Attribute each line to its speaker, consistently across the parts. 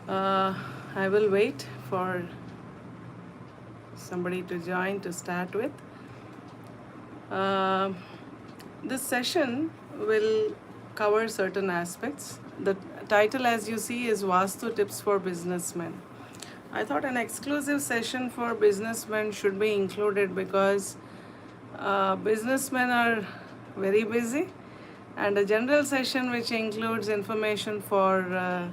Speaker 1: I will wait for somebody to join to start with. Uh, this session will cover certain aspects. The title, as you see, is Vastu Tips for Businessmen. I thought an exclusive session for businessmen should be included because businessmen are very busy, and a general session which includes information for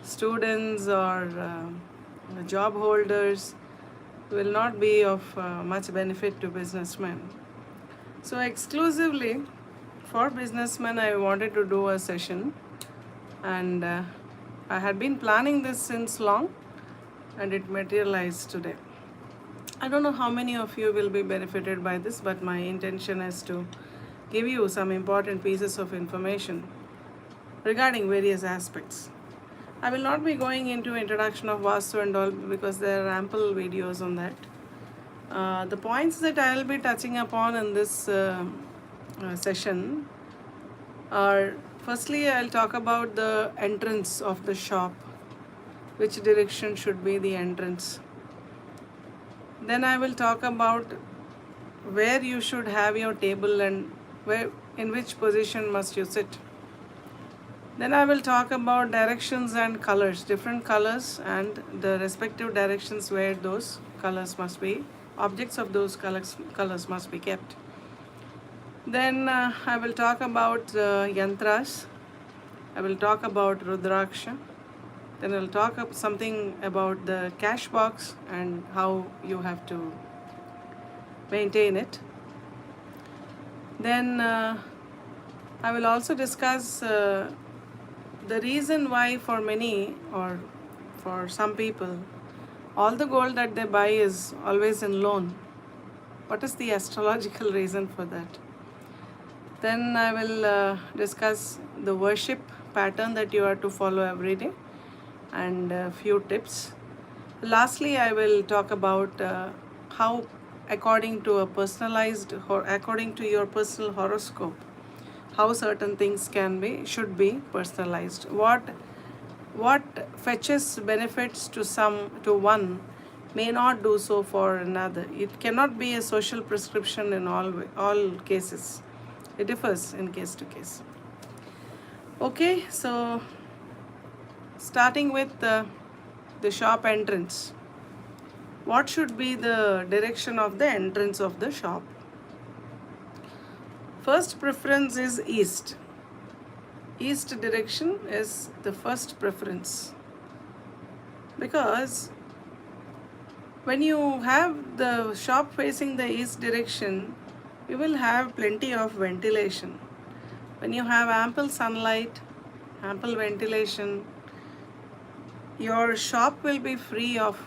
Speaker 1: students or job holders will not be of much benefit to businessmen. So, exclusively for businessmen, I wanted to do a session, and I had been planning this since long, and it materialized today. I don't know how many of you will be benefited by this, but my intention is to give you some important pieces of information regarding various aspects. I will not be going into introduction of Vastu and all because there are ample videos on that. The points that I will be touching upon in this session are, firstly, I'll talk about the entrance of the shop, which direction should be the entrance. Then I will talk about where you should have your table and where, in which position must you sit. Then I will talk about directions and colors, different colors and the respective directions where those colors must be, objects of those colors must be kept. Then I will talk about yantras. I will talk about Rudraksha. Then I'll talk something about the cash box and how you have to maintain it. Then I will also discuss the reason why for many or for some people all the gold that they buy is always in loan. What is the astrological reason for that? Then I will discuss the worship pattern that you are to follow every day and a few tips. Lastly, I will talk about how according to a personalized or according to your personal horoscope, how certain things should be personalized. What fetches benefits to one may not do so for another. It cannot be a social prescription in all cases. It differs in case to case. Okay, so starting with the shop entrance. What should be the direction of the entrance of the shop? First preference is east. East direction is the first preference, because when you have the shop facing the east direction, you will have plenty of ventilation. When you have ample sunlight, ample ventilation, your shop will be free of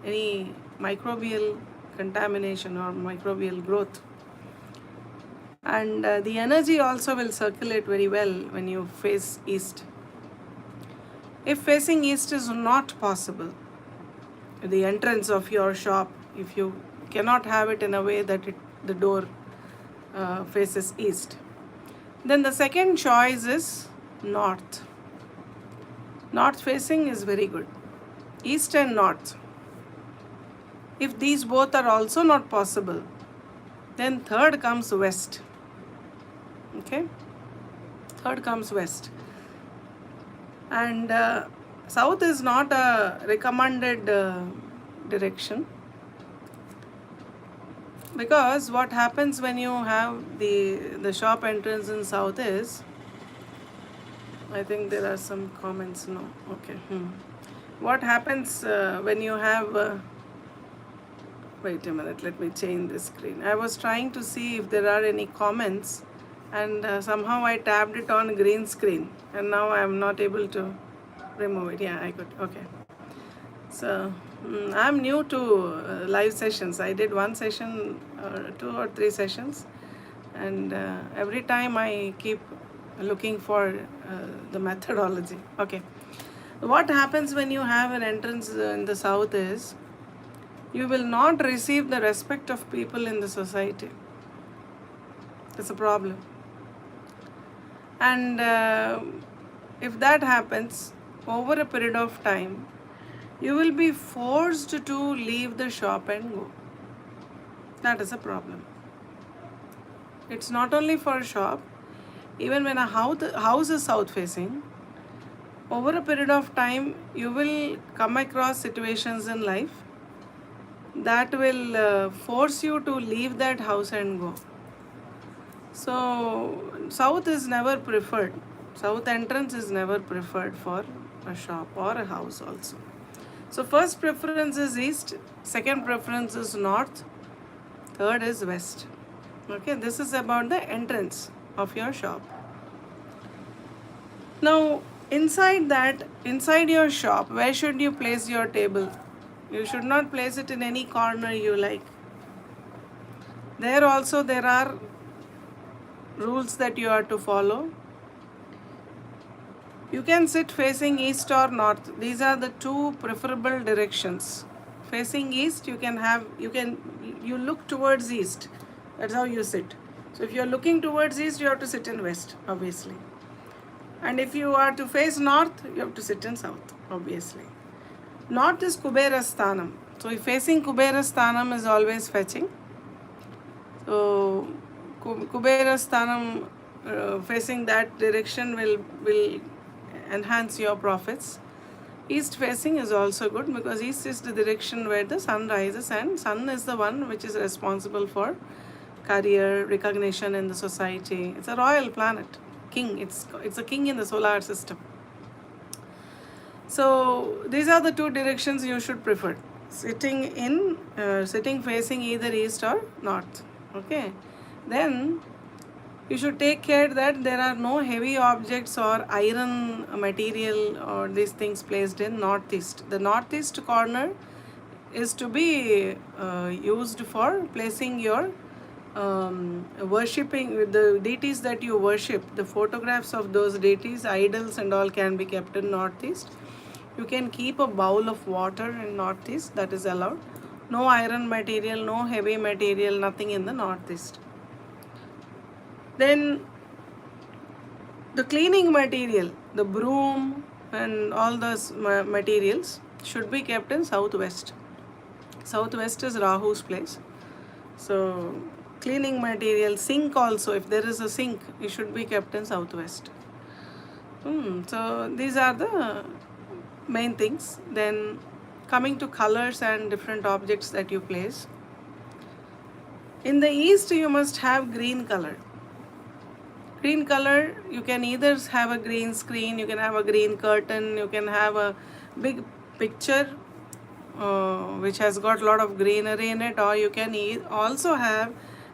Speaker 1: any microbial contamination or microbial growth. And the energy also will circulate very well when you face east. If facing east is not possible, the entrance of your shop, if you cannot have it in a way that the door faces east, then the second choice is north. North facing is very good. East and north. If these both are also not possible, then third comes west. Okay? Third comes west. And south is not a recommended direction, because what happens when you have the shop entrance in south is, I think there are some comments. No, okay. What happens when you have wait a minute, let me change the screen. I was trying to see if there are any comments, and somehow I tabbed it on green screen, and now I am not able to remove it. Yeah, I could. Okay. So I'm new to live sessions. I did one session, 2 or 3 sessions, and every time I keep looking for the methodology. Okay. What happens when you have an entrance in the south is, you will not receive the respect of people in the society. It's a problem. And if that happens, over a period of time, you will be forced to leave the shop and go. That is a problem. It's not only for a shop, even when a house is south facing, over a period of time, you will come across situations in life that will force you to leave that house and go. So, south is never preferred. South entrance is never preferred for a shop or a house also. So, first preference is east, second preference is north, third is west. Okay, this is about the entrance of your shop. Now, inside your shop, where should you place your table? You should not place it in any corner you like. There also there are rules that you are to follow. You can sit facing east or north. These are the two preferable directions. Facing east, you look towards east. That's how you sit. So if you are looking towards east, you have to sit in west, obviously. And if you are to face north, you have to sit in south, obviously. North is Kubera Sthanam. So if facing Kubera Sthanam is always fetching. So Kubera Sthanam facing that direction will enhance your profits. East facing is also good because east is the direction where the sun rises, and sun is the one which is responsible for career, recognition in the society. It's a royal planet, king. It's a king in the solar system. So these are the two directions you should prefer. Sitting facing either east or north. Okay. Then you should take care that there are no heavy objects or iron material or these things placed in northeast. The northeast corner is to be used for placing your worshipping with the deities that you worship. The photographs of those deities, idols and all can be kept in northeast. You can keep a bowl of water in northeast, that is allowed. No iron material, no heavy material, nothing in the northeast. Then the cleaning material, the broom and all those materials should be kept in southwest. Southwest is Rahu's place. So cleaning material, sink also, if there is a sink, it should be kept in southwest. So these are the main things. Then coming to colors and different objects that you place. In the east, you must have green color. Green color, you can either have a green screen, you can have a green curtain, you can have a big picture which has got a lot of greenery in it, or you can also have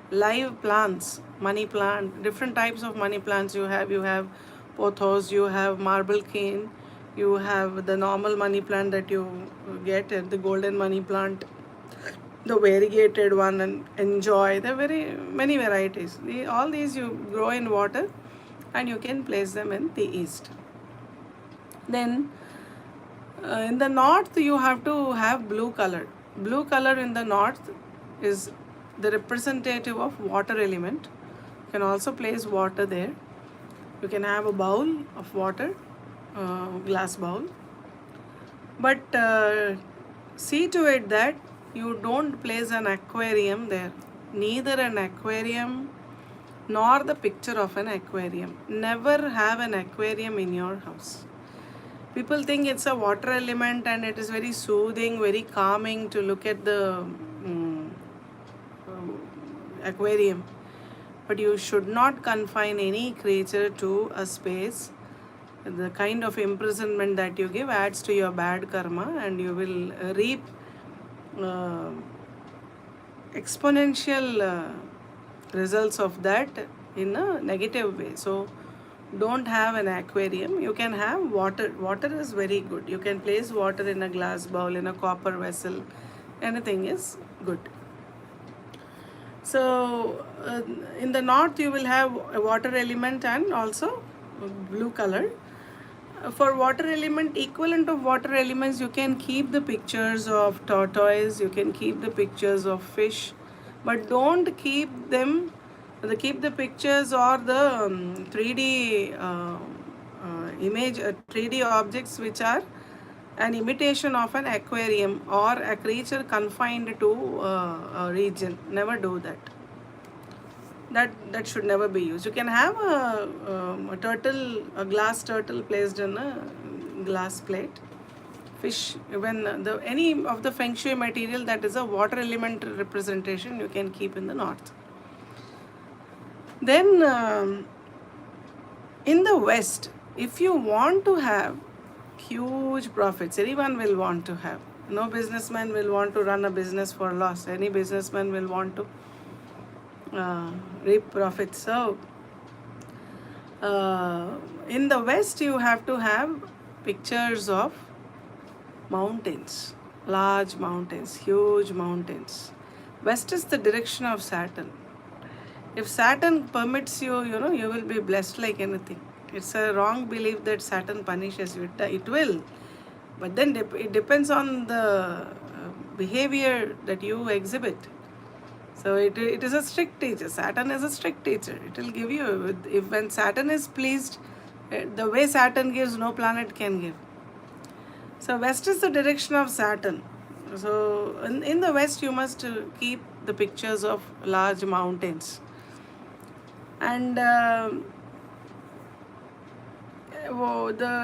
Speaker 1: live plants, money plant, different types of money plants you have. You have pothos, you have marble cane, you have the normal money plant that you get at the golden money plant, the variegated one, and enjoy. There are very many varieties. All these you grow in water and you can place them in the east. Then in the north you have to have blue color. Blue color in the north is the representative of water element. You can also place water there. You can have a bowl of water, glass bowl. But see to it that you don't place an aquarium there. Neither an aquarium nor the picture of an aquarium. Never have an aquarium in your house. People think it's a water element and it is very soothing, very calming to look at the aquarium. But you should not confine any creature to a space. The kind of imprisonment that you give adds to your bad karma, and you will reap exponential results of that in a negative way. So don't have an aquarium. You can have water. Water is very good. You can place water in a glass bowl, in a copper vessel. Anything is good. So in the north you will have a water element and also blue color. For water element, equivalent of water elements, you can keep the pictures of tortoise, you can keep the pictures of fish, but don't keep the pictures or the 3D image 3D objects which are an imitation of an aquarium or a creature confined to a region. Never do that. That should never be used. You can have a turtle, a glass turtle placed in a glass plate. Fish, when any of the feng shui material that is a water element representation, you can keep in the north. Then in the west, if you want to have huge profits, anyone will want to have. No businessman will want to run a business for loss. Any businessman will want to reap profits. So in the west, you have to have pictures of mountains, large mountains, huge mountains. West is the direction of Saturn. If Saturn permits you, you will be blessed like anything. It's a wrong belief that Saturn punishes you. It will. But then it depends on the behavior that you exhibit. So it is a strict teacher. Saturn is a strict teacher. It will give you, when Saturn is pleased, the way Saturn gives, no planet can give. So west is the direction of Saturn. So in the west, you must keep the pictures of large mountains. And the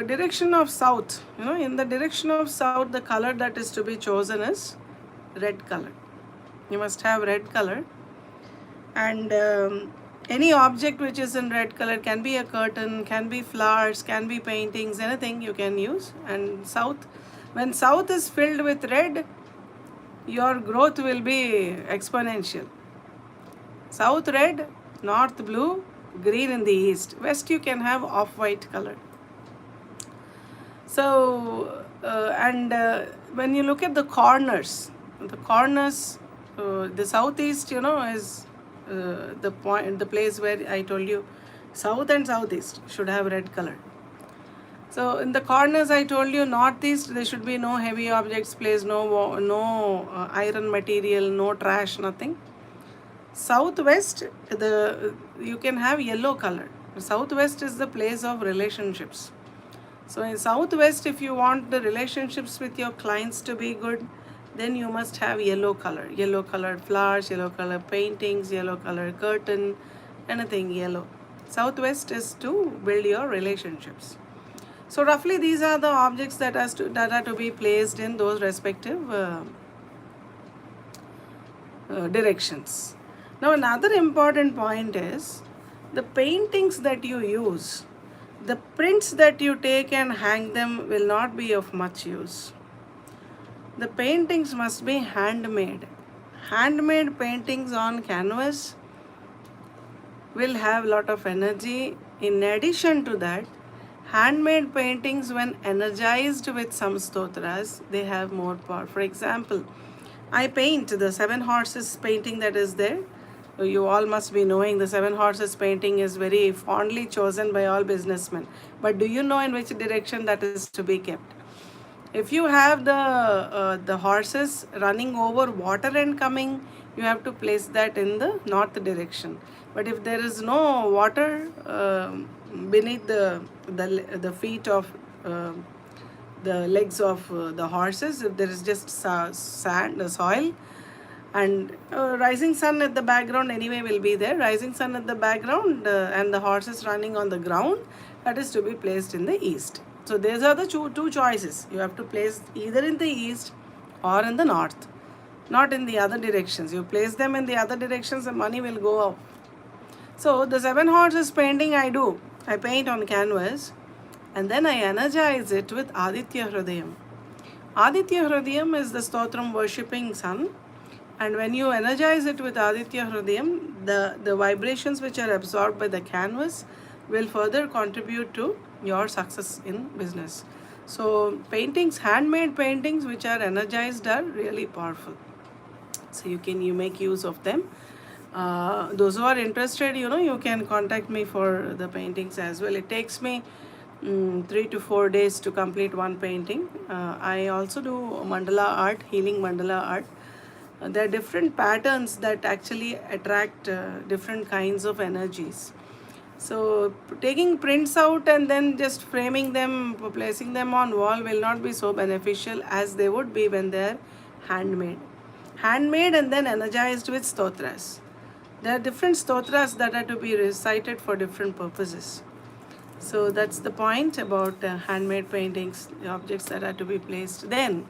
Speaker 1: direction of south, in the direction of south, the color that is to be chosen is red color. You must have red color. And any object which is in red color, can be a curtain, can be flowers, can be paintings, anything you can use. And south, when south is filled with red, your growth will be exponential. South red, north blue, green in the east. West you can have off-white color. So when you look at the corners, the southeast, is the place where I told you south and southeast should have red color. So in the corners, I told you northeast, there should be no heavy objects placed, no iron material, no trash, nothing. Southwest, you can have yellow color. Southwest is the place of relationships. So in southwest, if you want the relationships with your clients to be good, then you must have yellow color. Yellow colored flowers, yellow colored paintings, yellow colored curtain, anything yellow. Southwest is to build your relationships. So roughly these are the objects that are to be placed in those respective directions. Now another important point is the paintings that you use, the prints that you take and hang them will not be of much use. The paintings must be handmade. Handmade paintings on canvas will have a lot of energy. In addition to that, handmade paintings, when energized with some stotras, they have more power. For example, I paint the 7 horses painting that is there. You all must be knowing the 7 horses painting is very fondly chosen by all businessmen. But do you know in which direction that is to be kept? If you have the horses running over water and coming, you have to place that in the north direction. But if there is no water beneath the feet of the legs of the horses, if there is just sand, soil, and rising sun at the background anyway will be there. Rising sun at the background and the horses running on the ground, that is to be placed in the east. So these are the two choices. You have to place either in the east or in the north, not in the other directions. You place them in the other directions, the money will go up. So the 7 horses painting I paint on canvas, and then I energize it with Aditya Hridayam. Aditya Hridayam is the stotram worshipping sun. And when you energize it with Aditya Hridayam, the vibrations which are absorbed by the canvas will further contribute to your success in business. So paintings, handmade paintings which are energized are really powerful. So you make use of them. Those who are interested, you can contact me for the paintings as well. It takes me 3 to 4 days to complete one painting. I also do mandala art, healing mandala art. There are different patterns that actually attract different kinds of energies. So taking prints out and then just framing them, placing them on wall will not be so beneficial as they would be when they are handmade. Handmade and then energized with stotras. There are different stotras that are to be recited for different purposes. So that's the point about handmade paintings, the objects that are to be placed. Then,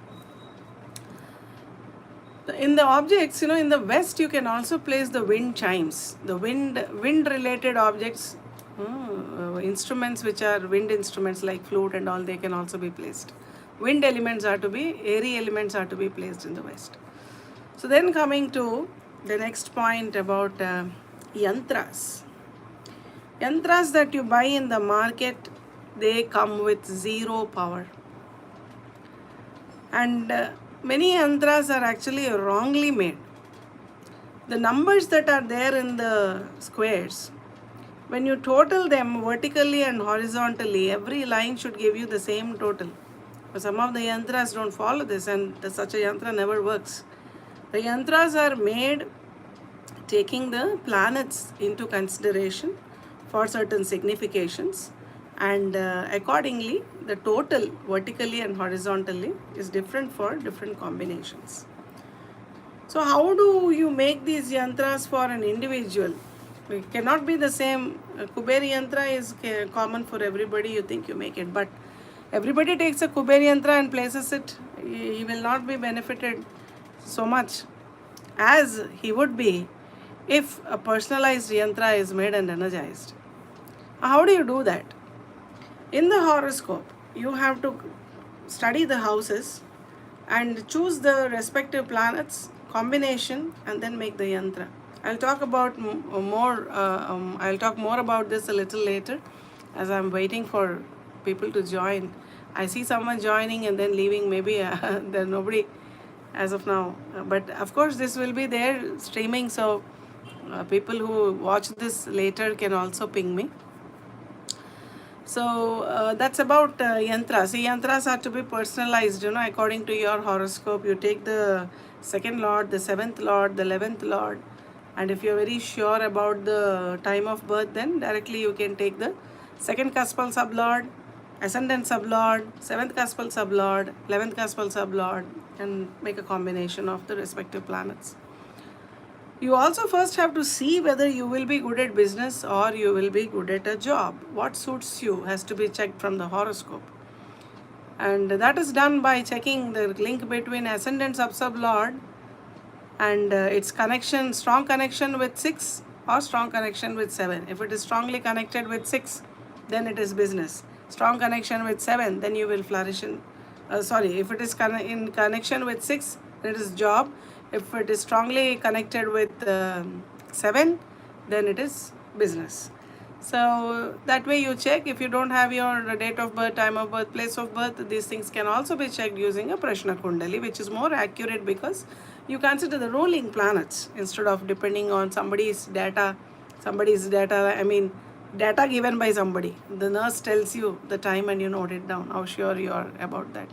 Speaker 1: in the objects, in the West, you can also place the wind chimes, the wind-related objects, instruments which are wind instruments like flute and all. They can also be placed. Wind elements are to be, airy elements are to be placed in the West. So then coming to the next point about yantras. Yantras that you buy in the market, they come with zero power. And many yantras are actually wrongly made. The numbers that are there in the squares, when you total them vertically and horizontally, every line should give you the same total. But some of the yantras don't follow this, and such a yantra never works. The yantras are made taking the planets into consideration for certain significations, and accordingly the total vertically and horizontally is different for different combinations. So how do you make these yantras for an individual? It cannot be the same. Kuber yantra is common for everybody. You think you make it, but everybody takes a Kuber yantra and places it. He will not be benefited so much as he would be if a personalized yantra is made and energized. How do you do that? In the horoscope, you have to study the houses and choose the respective planets, combination, and then make the yantra. I'll talk about more. I'll talk more about this a little later, as I'm waiting for people to join. I see someone joining and then leaving. Maybe there's nobody as of now. But of course, this will be there streaming, so people who watch this later can also ping me. So that's about yantras. Yantras are to be personalized, according to your horoscope. You take the second lord, the seventh lord, the 11th lord, and if you're very sure about the time of birth, then directly you can take the second cuspal sublord, ascendant sublord, seventh cuspal sublord, 11th cuspal sublord, and make a combination of the respective planets. You also first have to see whether you will be good at business or you will be good at a job. What suits you has to be checked from the horoscope. And that is done by checking the link between ascendant sub-sublord and its connection, strong connection with 6 or strong connection with 7. If it is strongly connected with 6, then it is business. Strong connection with 7, then you will flourish in, if it is in connection with 6, then it is job. If it is strongly connected with 7, then it is business. So that way you check. If you don't have your date of birth, time of birth, place of birth, these things can also be checked using a Prashna Kundali, which is more accurate because you consider the ruling planets instead of depending on somebody's data, data given by somebody. The nurse tells you the time and you note it down, how sure you are about that.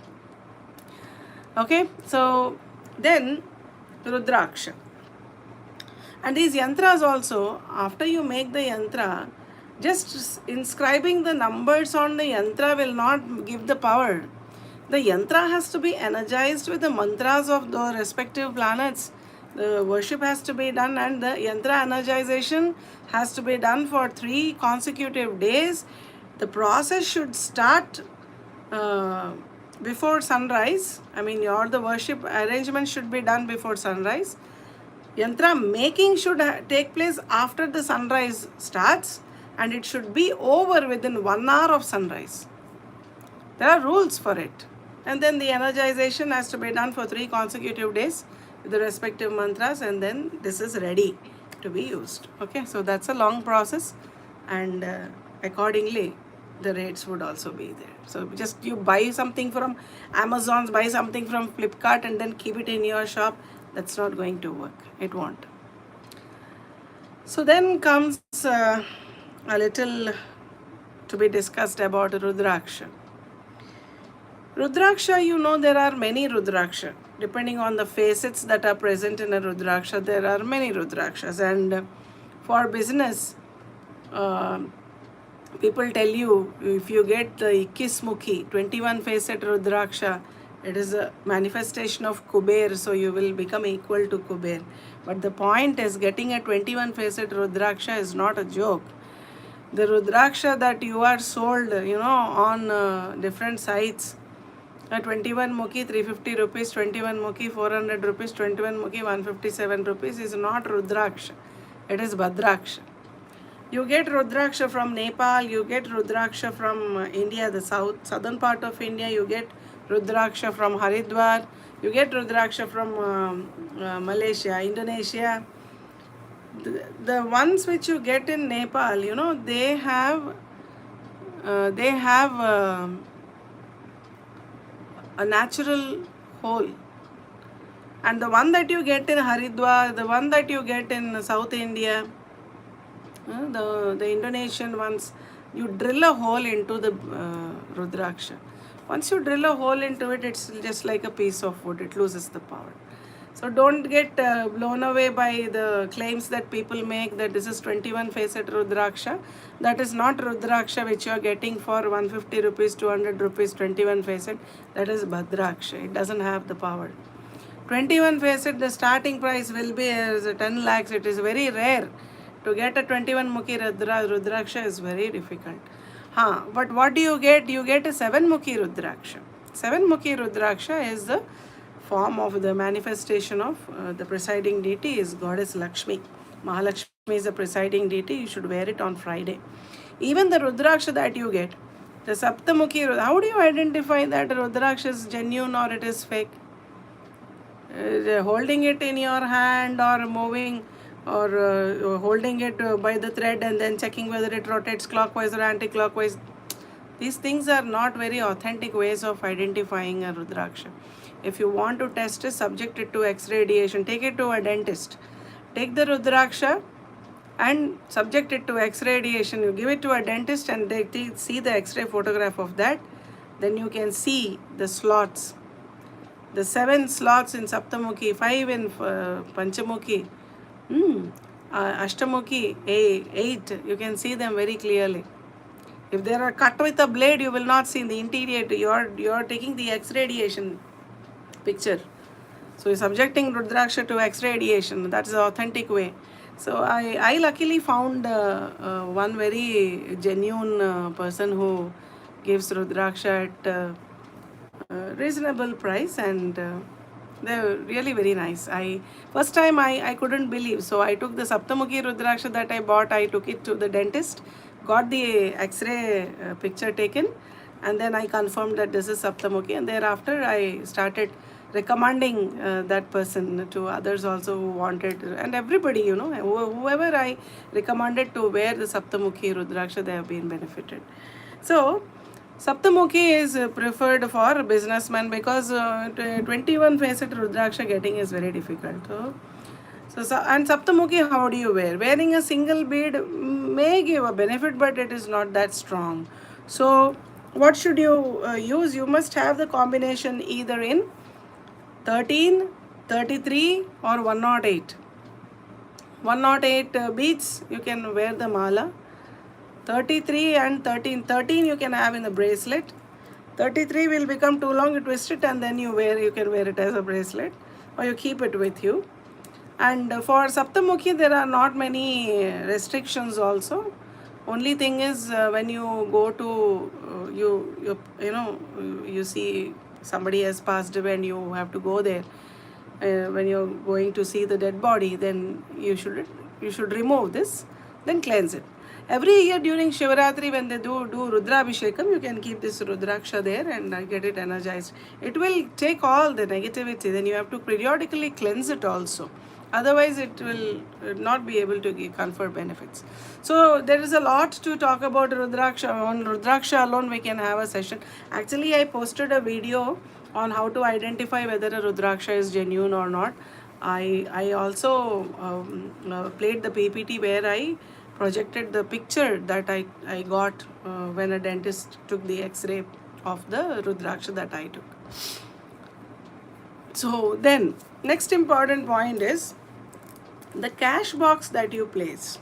Speaker 1: Okay, so then Rudraksha. And these yantras also, after you make the yantra, just inscribing the numbers on the yantra will not give the power. The yantra has to be energized with the mantras of the respective planets. The worship has to be done, and the yantra energization has to be done for 3 consecutive days. The process should start before sunrise. The worship arrangement should be done before sunrise. Yantra making should take place after the sunrise starts, and it should be over within 1 hour of sunrise. There are rules for it. And then the energization has to be done for 3 consecutive days with the respective mantras, and then this is ready to be used. Okay, so that's a long process, and accordingly the rates would also be there. So just you buy something from Amazon, buy something from Flipkart, and then keep it in your shop. That's not going to work. It won't. So then comes a little to be discussed about Rudraksha. Rudraksha, there are many Rudraksha. Depending on the facets that are present in a Rudraksha, there are many Rudrakshas. And for business, People tell you if you get the Ikkismukhi, 21 facet Rudraksha, it is a manifestation of Kuber, so you will become equal to Kuber. But the point is, getting a 21 facet Rudraksha is not a joke. The Rudraksha that you are sold, on different sites, 21 Mukhi 350 rupees, 21 Mukhi 400 rupees, 21 Mukhi 157 rupees is not Rudraksha. It is Bhadraksha. You get Rudraksha from Nepal, you get Rudraksha from India, the southern part of India, you get Rudraksha from Haridwar, you get Rudraksha from Malaysia, Indonesia. The ones which you get in Nepal, they have a natural hole. And the one that you get in Haridwar, the one that you get in South India, the Indonesian ones, you drill a hole into the Rudraksha. Once you drill a hole into it, it's just like a piece of wood. It loses the power. So don't get blown away by the claims that people make that this is 21 facet Rudraksha. That is not Rudraksha which you are getting for 150 rupees, 200 rupees, 21 facet. That is Bhadraksha. It doesn't have the power. 21 facet, the starting price will be 10 lakhs. It is very rare. To get a 21 Mukhi Rudraksha is very difficult. But what do you get? You get a 7 Mukhi Rudraksha. 7 Mukhi Rudraksha is the form of the manifestation of the presiding deity is Goddess Lakshmi. Mahalakshmi is the presiding deity. You should wear it on Friday. Even the Rudraksha that you get, the Saptamukhi, how do you identify that Rudraksha is genuine or it is fake? Holding it in your hand or moving or holding it by the thread and then checking whether it rotates clockwise or anti-clockwise. These things are not very authentic ways of identifying a Rudraksha. If you want to test it, subject it to X-radiation. Take it to a dentist. Take the Rudraksha and subject it to X-radiation. You give it to a dentist and they see the X-ray photograph of that. Then you can see the slots. The 7 slots in Saptamukhi, 5 in Panchamukhi, Ashtamukhi, 8. You can see them very clearly. If they are cut with a blade, you will not see in the interior. You are taking the X-radiation picture. So you're subjecting Rudraksha to X-radiation. That's the authentic way. So I luckily found one very genuine person who gives Rudraksha at reasonable price, and they're really very nice. First time I couldn't believe, so I took the Saptamukhi Rudraksha that I bought. I took it to the dentist, got the X-ray picture taken, and then I confirmed that this is Saptamukhi, and thereafter I started recommending that person to others also who wanted, and everybody, whoever I recommended to wear the Saptamukhi Rudraksha, they have been benefited. So Saptamukhi is preferred for businessmen because 21 facet Rudraksha getting is very difficult. And Saptamukhi, how do you wear? Wearing a single bead may give a benefit, but it is not that strong. So what should you use? You must have the combination either in 13, 33 or 108. 108 beads, you can wear the mala. 33 and 13. 13 you can have in the bracelet. 33 will become too long, you twist it and then you can wear it as a bracelet, or you keep it with you. And for Saptamukhi, there are not many restrictions also. Only thing is when you go to, you see somebody has passed away and you have to go there. When you're going to see the dead body, then you should remove this, then cleanse it. Every year during Shivaratri, when they do Rudrabhishekam, you can keep this Rudraksha there and get it energized. It will take all the negativity. Then you have to periodically cleanse it also. Otherwise, it will not be able to confer benefits. So there is a lot to talk about Rudraksha. On Rudraksha alone, we can have a session. Actually, I posted a video on how to identify whether a Rudraksha is genuine or not. I also played the PPT where I projected the picture that I got when a dentist took the X-ray of the Rudraksha that I took. So then, next important point is the cash box that you place.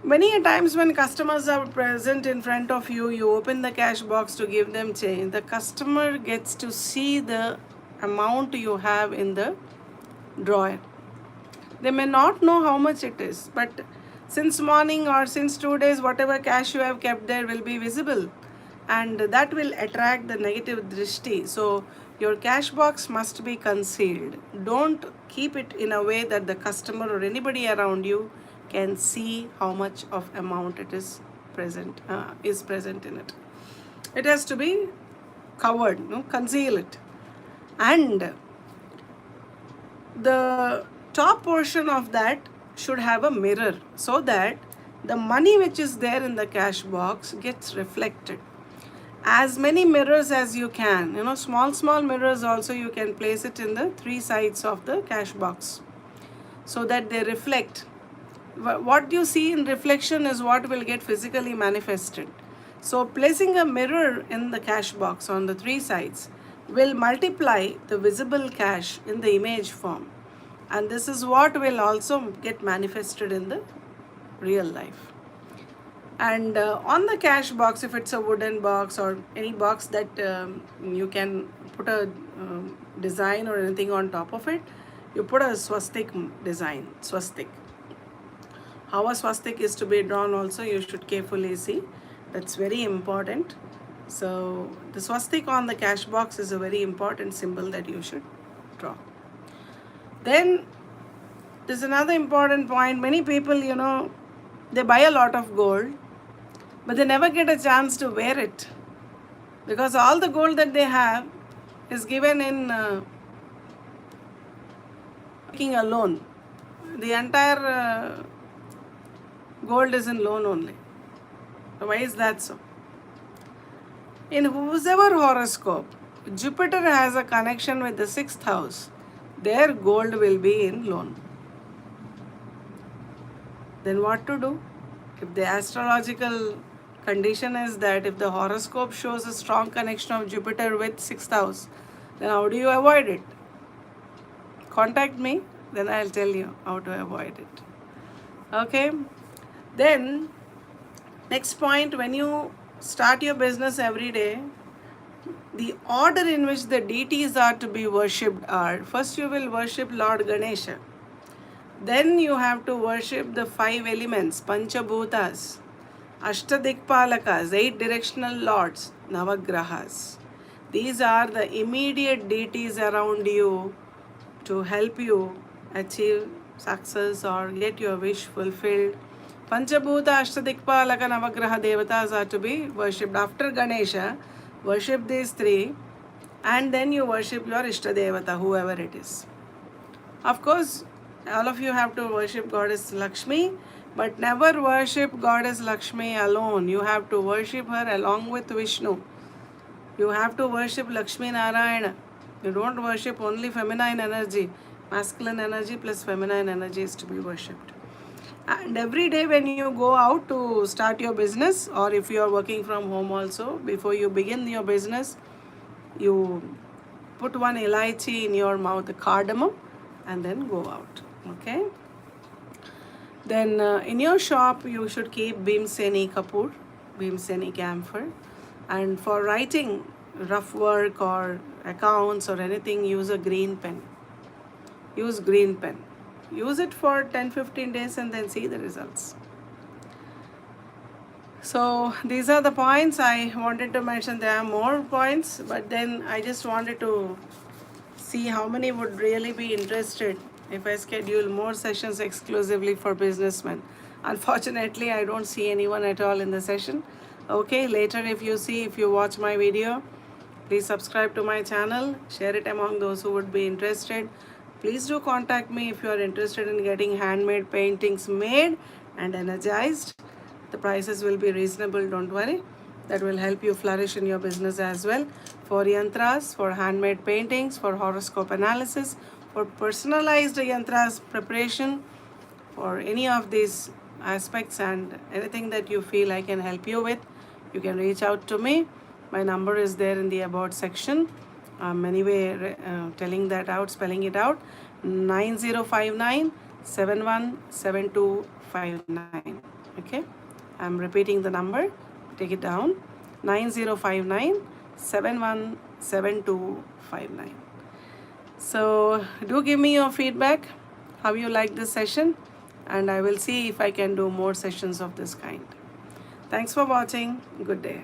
Speaker 1: Many a times when customers are present in front of you, you open the cash box to give them change. The customer gets to see the amount you have in the drawer. They may not know how much it is, but since morning or since 2 days, whatever cash you have kept there will be visible, and that will attract the negative drishti. So your cash box must be concealed. Don't keep it in a way that the customer or anybody around you can see how much of amount it is present in it. It has to be covered, no, conceal it. And the top portion of that should have a mirror, so that the money which is there in the cash box gets reflected. As many mirrors as you can, small mirrors also, you can place it in the three sides of the cash box, so that they reflect. What you see in reflection is what will get physically manifested. So placing a mirror in the cash box on the three sides will multiply the visible cash in the image form, and this is what will also get manifested in the real life. And on the cash box, if it's a wooden box or any box that you can put a design or anything on top of it, you put a swastik design. Swastik. How a swastik is to be drawn also, you should carefully see. That's very important. So the swastik on the cash box is a very important symbol that you should draw. Then there's another important point. Many people, they buy a lot of gold, but they never get a chance to wear it, because all the gold that they have is given in taking a loan. The entire gold is in loan only. So why is that so? In whosever horoscope, Jupiter has a connection with the 6th house, their gold will be in loan. Then what to do? If the astrological condition is that if the horoscope shows a strong connection of Jupiter with 6th house, then how do you avoid it? Contact me, then I'll tell you how to avoid it. Okay? Then, next point, when you start your business every day, the order in which the deities are to be worshipped are, first you will worship Lord Ganesha. Then you have to worship the 5 elements, Panchabhutas, Ashtadikpalakas, 8 directional lords, Navagrahas. These are the immediate deities around you to help you achieve success or get your wish fulfilled. Panchabhuta, Ashtadikpalaka, Navagraha devatas are to be worshipped. After Ganesha, worship these 3, and then you worship your Ishtadevata, whoever it is. Of course, all of you have to worship Goddess Lakshmi, but never worship Goddess Lakshmi alone. You have to worship her along with Vishnu. You have to worship Lakshmi Narayana. You don't worship only feminine energy. Masculine energy plus feminine energy is to be worshipped. And every day when you go out to start your business, or if you are working from home also, before you begin your business, you put one elaichi in your mouth, the cardamom, and then go out. Okay? Then in your shop, you should keep Bhimseni Kapoor, Bhimseni camphor. And for writing rough work or accounts or anything, use a green pen. Use green pen. Use it for 10-15 days and then see the results. So these are the points I wanted to mention. There are more points, but then I just wanted to see how many would really be interested if I schedule more sessions exclusively for businessmen. Unfortunately, I don't see anyone at all in the session. Okay, later if you watch my video, please subscribe to my channel, share it among those who would be interested. Please do contact me if you are interested in getting handmade paintings made and energized. The prices will be reasonable, don't worry. That will help you flourish in your business as well. For yantras, for handmade paintings, for horoscope analysis, for personalized yantras preparation, for any of these aspects and anything that you feel I can help you with, you can reach out to me. My number is there in the about section. Anyway, telling that out, spelling it out, 9059 717259. Okay, I'm repeating the number. Take it down: 9059 717259. So do give me your feedback, how you like this session, and I will see if I can do more sessions of this kind. Thanks for watching. Good day.